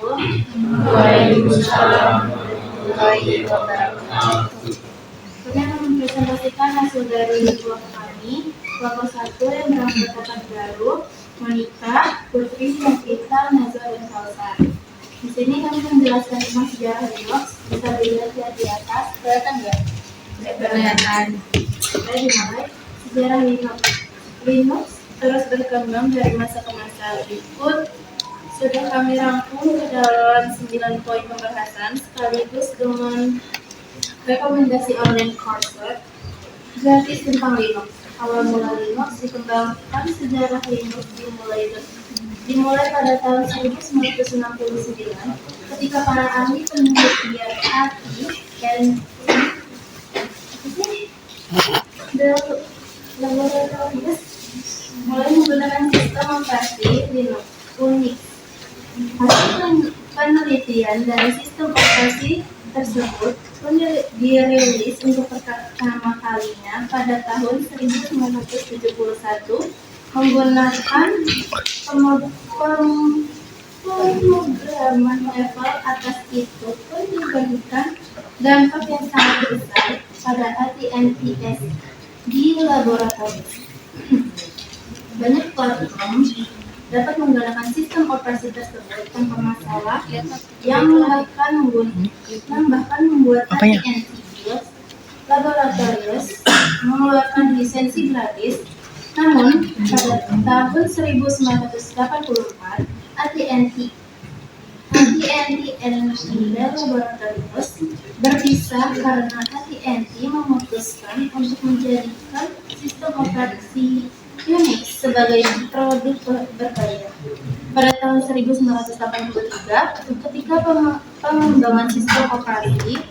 Waalaikumsalam warahmatullahi wabarakatuh. Saya akan mempresentasikan hasil dari kelompok kami. Kelompok 1 yang beranggotakan Baru, Monica, Putri, Novita, Nazwa, dan Kausar. Di sini kami menjelaskan tentang sejarah Linux. Bisa dilihat di atas. Kelihatan nggak? Kelihatan. Saya dimulai. Sejarah Linux. Linux terus berkembang dari masa ke masa. Berikut sudah kami rangkum ke dalam 9 poin pembahasan sekaligus dengan rekomendasi online course gratis tentang Linux. Awal mula Linux dikembangkan. Sejarah Linux dimulai pada tahun 1969 ketika para ahli penelitian IT dan laboratorium mulai menggunakan sistem operasi Linux Unix. Hasil penelitian dari sistem operasi tersebut dirilis untuk pertama kalinya pada tahun 1971 menggunakan pemrograman level atas. Itu pun diberikan dampak yang sangat besar pada AT&T di laboratorium. Banyak platform dapat menggunakan sistem operasi tersebut tanpa masalah, yang bahkan membuat AT&T Laboratorius mengeluarkan lisensi gratis. Namun pada tahun 1984 AT&T Laboratorius berpisah karena AT&T memutuskan untuk menjadikan sistem operasi Unix sebagai produk berbayar. Pada tahun 1983, ketika pengembangan sistem operasi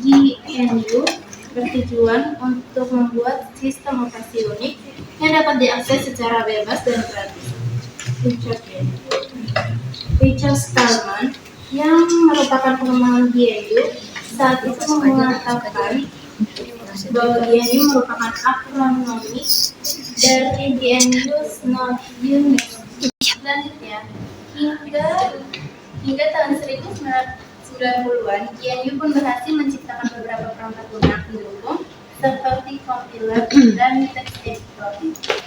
GNU bertujuan untuk membuat sistem operasi Unix yang dapat diakses secara bebas dan gratis. Richard Stallman yang merupakan pengembangan GNU saat itu mengatakan bahwa GNU merupakan akronomi dari GNU's Not Unix. Selanjutnya, hingga tahun 1990-an, GNU pun berhasil menciptakan beberapa perangkat lunak pendukung seperti compiler dan text editor.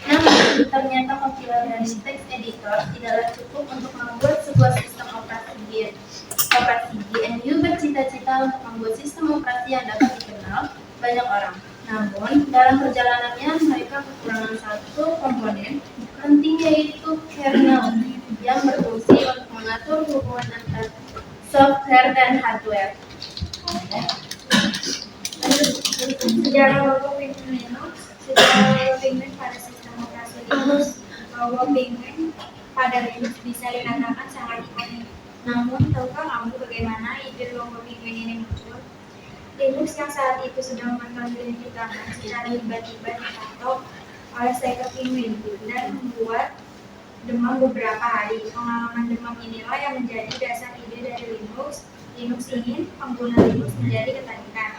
Namun, ternyata compiler dan text editor tidaklah cukup untuk membuat sebuah sistem operasi GNU bercita-cita untuk membuat sistem operasi yang dapat dikenal banyak orang. Namun, dalam perjalanannya mereka kekurangan satu komponen penting, yaitu kernel yang berfungsi untuk mengatur hubungan antara software dan hardware. Sejarah logo Penguin Linux. Sejarah logo Penguin pada sistem operasi Linux. Logo Penguin pada Linux bisa dikatakan sangat ikonik. Namun, tahukah kamu bagaimana ide logo Penguin ini muncul? Linux yang saat itu sedang berkembang diciptakan secara tiba-tiba ditato oleh seekor penguin dan membuat demam beberapa hari. Pengalaman demam inilah yang menjadi dasar ide dari Linux. Linux ingin pengguna Linux menjadi ketakutan,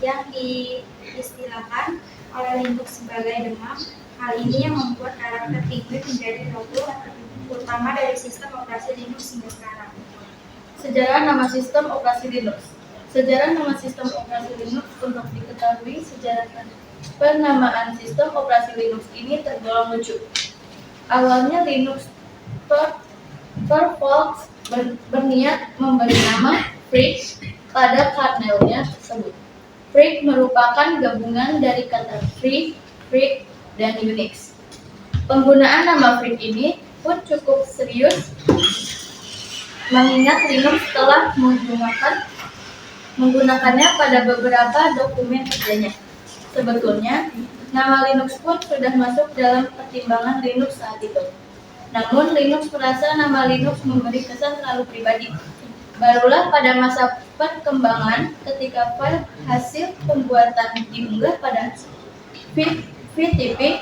yang diistilahkan oleh Linux sebagai demam. Hal ini yang membuat karakter penguin menjadi logo utama dari sistem operasi Linux hingga sekarang. Sejarah nama sistem operasi Linux. Sejarah nama sistem operasi Linux. Untuk diketahui, sejarah penamaan sistem operasi Linux ini tergolong lucu. Awalnya Linux Torvalds berniat memberi nama Freak pada kernelnya tersebut. Freak merupakan gabungan dari kata free, freak, dan Unix. Penggunaan nama Freak ini pun cukup serius, mengingat Linux telah menggunakannya pada beberapa dokumen kerjanya. Sebetulnya, nama Linux pun sudah masuk dalam pertimbangan Linux saat itu. Namun, Linux merasa nama Linux memberi kesan terlalu pribadi. Barulah pada masa perkembangan, ketika file hasil pembuatan diunggah pada FTP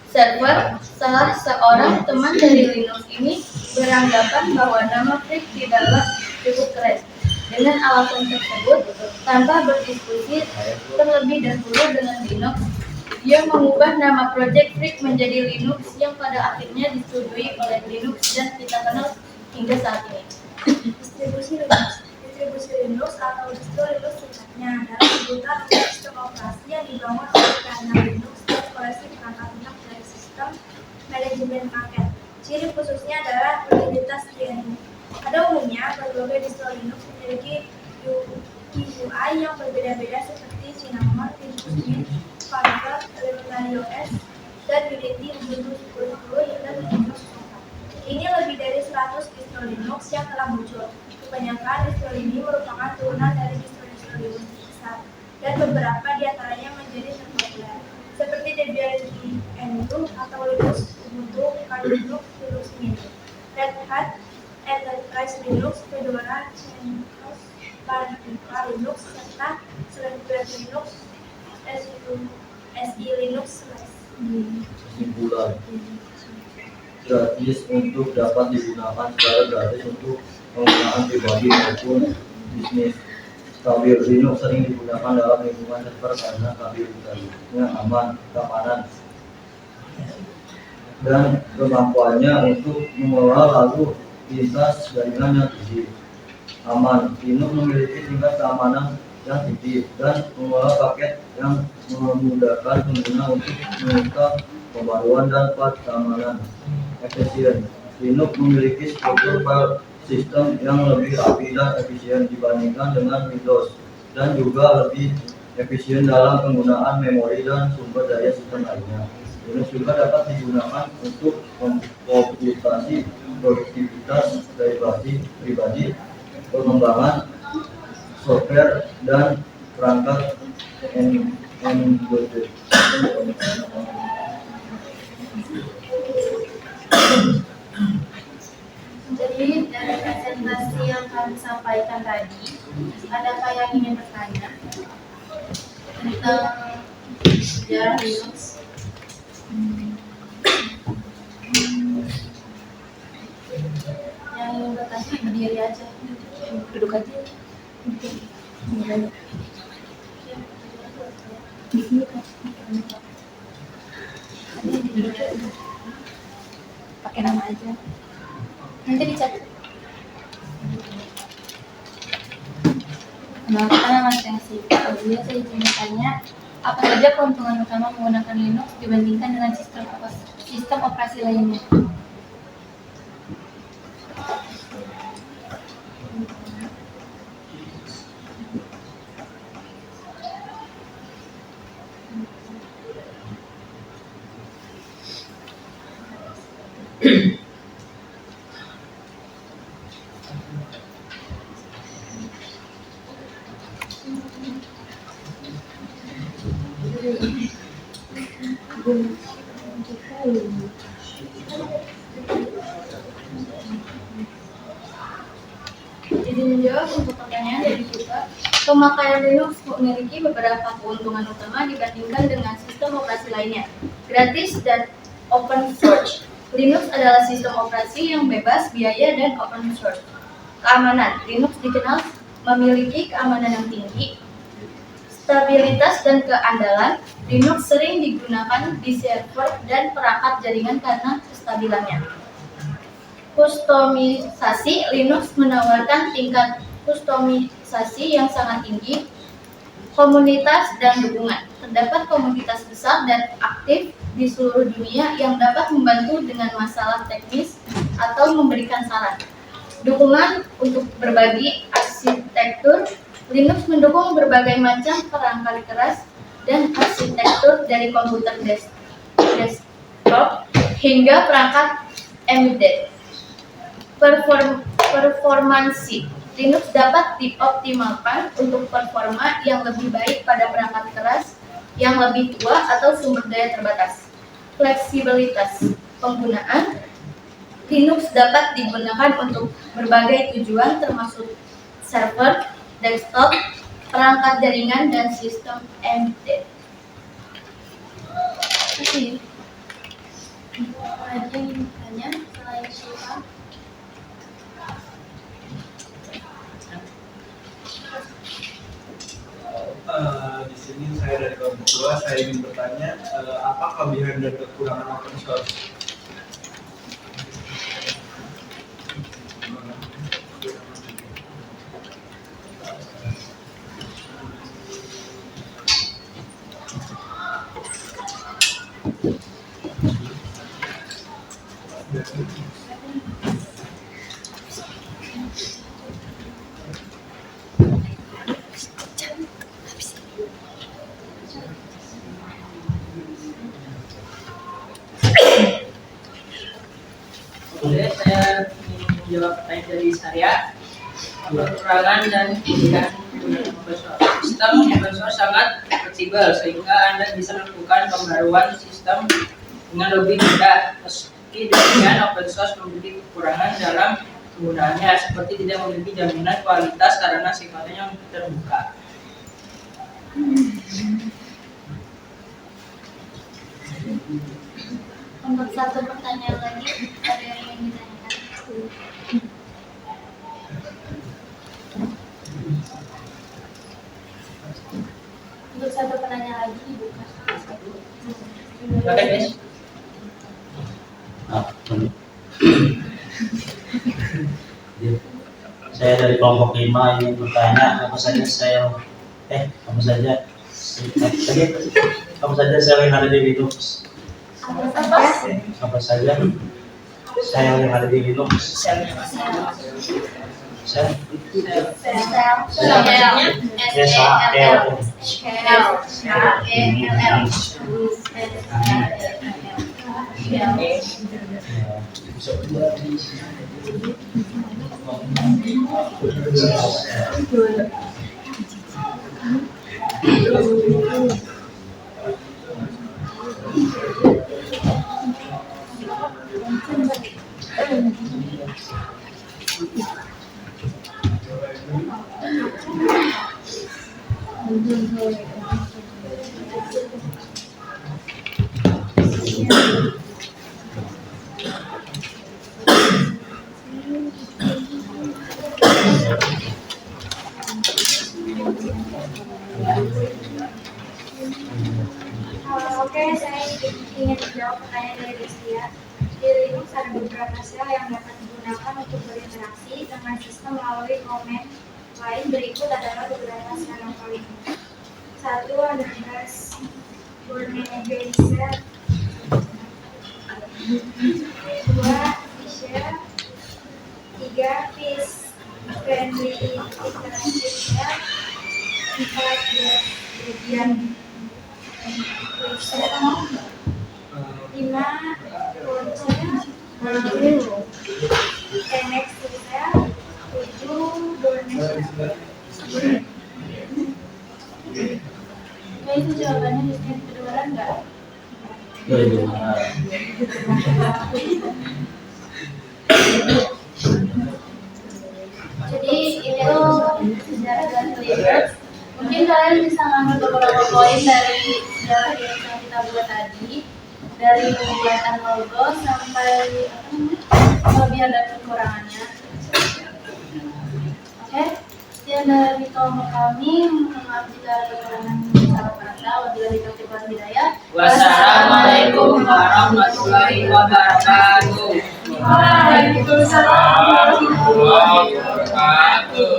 server, salah seorang teman dari Linux ini beranggapan bahwa nama Freak tidaklah cukup keren. Dengan alasan tersebut, tanpa berdiskusi terlebih dahulu dengan Linux, dia mengubah nama Project Freak menjadi Linux, yang pada akhirnya disetujui oleh Linux dan kita kenal hingga saat ini. Distribusi Linux atau distro Linux singkatnya adalah sebutan untuk sistem operasi yang dibangun oleh kernel Linux dan koleksi perangkat lunak dari sistem manajemen paket. Ciri khususnya adalah utilitas GNU. Pada umumnya, berbagai distro Linux memiliki UI yang berbeda-beda seperti Cinnamon, Linux Mint, Firefox, Elementary OS, dan Unity Ubuntu 10.10 hingga Linux 4. Ini lebih dari 100 distro Linux yang telah muncul. Kebanyakan distro ini merupakan turunan dari distro-distro Linux besar, dan beberapa di antaranya menjadi terpopuler, seperti Debian GNU atau Linux Ubuntu, Linux, Linux Mint, Red Hat, Enterprise Linux, Fedora, CentOS, Particle Linux, serta Slider Linux, SI Linux. Simpulan gratis untuk dapat digunakan secara gratis untuk penggunaan pribadi maupun bisnis. Stabil Linux sering digunakan dalam lingkungan server karena stabilitasnya aman, keamanan, dan kemampuannya untuk mengelola lalu lintas jaringan yang tinggi. Aman, Linux memiliki tingkat keamanan yang tinggi dan mengelola paket yang memudahkan pengguna untuk meminta pembaruan dan keamanan. Efisien, Linux memiliki struktur file sistem yang lebih rapi dan efisien dibandingkan dengan Windows, dan juga lebih efisien dalam penggunaan memori dan sumber daya sistem lainnya. Linux juga dapat digunakan untuk komputasi produktivitas pribadi, pengembangan software, dan perangkat embedded. Jadi dari presentasi yang kami sampaikan tadi, adakah yang ingin bertanya tentang sejarah Linux? Yang ingin bertanya berdiri aja, duduk aja. Di sini kan, pakai nama aja. Nanti dicatat. Nama saya Sita. Saya izin bertanya, apa saja keuntungan utama menggunakan Linux dibandingkan dengan sistem operasi lainnya? Jadi menjawab untuk pertanyaan dari kita, pemakaian Linux memiliki beberapa keuntungan utama dibandingkan dengan sistem operasi lainnya. Gratis dan open source. Linux adalah sistem operasi yang bebas biaya dan open source. Keamanan. Linux dikenal memiliki keamanan yang tinggi. Stabilitas dan keandalan. Linux sering digunakan di server dan perangkat jaringan karena kestabilannya. Kustomisasi. Linux menawarkan tingkat kustomisasi yang sangat tinggi. Komunitas dan dukungan. Terdapat komunitas besar dan aktif di seluruh dunia yang dapat membantu dengan masalah teknis atau memberikan saran. Dukungan untuk berbagi arsitektur. Linux mendukung berbagai macam perangkat keras dan arsitektur dari komputer desktop hingga perangkat embedded. Performansi. Linux dapat dioptimalkan untuk performa yang lebih baik pada perangkat keras yang lebih tua atau sumber daya terbatas. Fleksibilitas penggunaan. Linux dapat digunakan untuk berbagai tujuan termasuk server, desktop, perangkat jaringan, dan sistem embedded. Terima kasih. Ada yang ingin bertanya selain Syifa? Di sini saya dari kelompok 2, saya ingin bertanya apa kelebihan dan kekurangan open source? menjawab pertanyaan dari saya. Kekurangan dan kelebihan penggunaan open source. Sistem open source sangat fleksibel sehingga Anda bisa melakukan pembaruan sistem dengan lebih mudah. Meski demikian, open source memiliki kekurangan dalam penggunaannya, seperti tidak memiliki jaminan kualitas karena sifatnya yang terbuka. Untuk satu pertanyaan lagi, ada yang ingin ditanyakan? Untuk satu pertanyaan lagi dibuka. Oke, guys. Saya dari kelompok 5 ingin bertanya apa saja sel yang ada di Linux. Apa saja sel yang ada di Linux? Sel. Oke, saya ingin menjawab pertanyaan dari Rizkia. Di Linux ada beberapa sel yang dapat digunakan untuk berinteraksi dengan sistem melalui komen lain. Berikut adalah beberapa sel yang paling umum. Satu adalah organizer. Dua, Fisher. Tiga, Fish Friendly Interactive Cell. Empat, Debian. 5 NX Cell, 7 donation. Itu jawabannya di sini kedengaran nggak? Jadi itu sejarah dari Linux. Mungkin kalian bisa ngambil beberapa poin dari sejarah Linux yang kita buat tadi, dari pembuatan logo sampai kelebihan dan kekurangannya. Oke, sekian dari kelompok kami. Maaf jika ada kekurangan salah kata. Wabillahi taufiq wal hidayah. Wassalamualaikum warahmatullahi wabarakatuh. Waalaikumsalam warahmatullahi wabarakatuh.